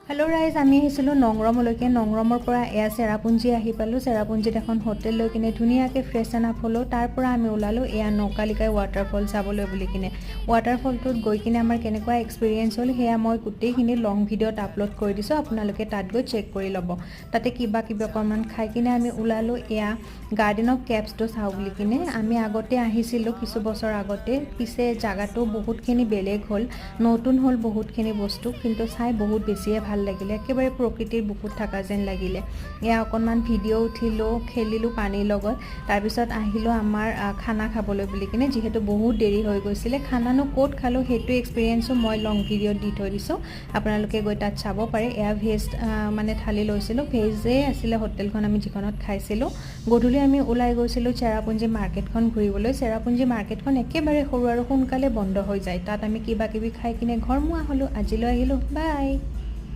Hello' ৰাইজ, আমি আহিছিলোঁ নংৰমলৈকে। নংৰমৰ পৰা এয়া চেৰাপুঞ্জী আহি পালোঁ। চেৰাপুঞ্জীত এখন হোটেল লৈ কিনে ধুনীয়াকৈ ফ্ৰেছ এণ্ড আপ হ'লোঁ। তাৰ পৰা আমি ওলালোঁ এয়া নৌকালিকাই ৱাটাৰফল চাবলৈ বুলি কিনে। ৱাটাৰফলটোত গৈ কিনে আমাৰ কেনেকুৱা এক্সপিৰিয়েঞ্চ হ'ল সেয়া মই গোটেইখিনি লং ভিডিঅ'ত আপলোড কৰি দিছোঁ, আপোনালোকে তাত গৈ চেক কৰি ল'ব। তাতে কিবা অকণমান খাই কিনে আমি ওলালোঁ এয়া গাৰ্ডেন অফ কেপছটো চাওঁ বুলি কিনে। আমি আগতে আহিছিলোঁ কিছু বছৰ আগতে, পিছে জাগাটো বহুতখিনি বেলেগ হ'ল, নতুন হ'ল বহুতখিনি বস্তু, কিন্তু চাই বহুত বেছিয়ে ভাল লাগিলে। একেবাৰে প্ৰকৃতিৰ বুকুত থকা যেন লাগিলে। এয়া অকণমান ভিডিঅ' উঠিলোঁ, খেলিলোঁ পানীৰ লগত। তাৰপিছত আহিলোঁ আমাৰ খানা খাবলৈ বুলি কিনে, যিহেতু বহুত দেৰি হৈ গৈছিলে। খানানো ক'ত খালোঁ সেইটো এক্সপিৰিয়েঞ্চো মই লং ভিডিঅ'ত দি থৈ দিছোঁ, আপোনালোকে গৈ তাত চাব পাৰে। এয়া ভেজ থালি লৈছিলোঁ, ভেজেই আছিলে হোটেলখন আমি যিখনত খাইছিলোঁ। গধূলি আমি ওলাই গৈছিলোঁ চেৰাপুঞ্জী মাৰ্কেটখন ঘূৰিবলৈ। চেৰাপুঞ্জী মাৰ্কেটখন একেবাৰে সৰু আৰু সোনকালে বন্ধ হৈ যায়। তাত আমি কিবা কিবি খাই কিনে ঘৰমুৱা হ'লোঁ। আজিলৈ আহিলোঁ, বাই।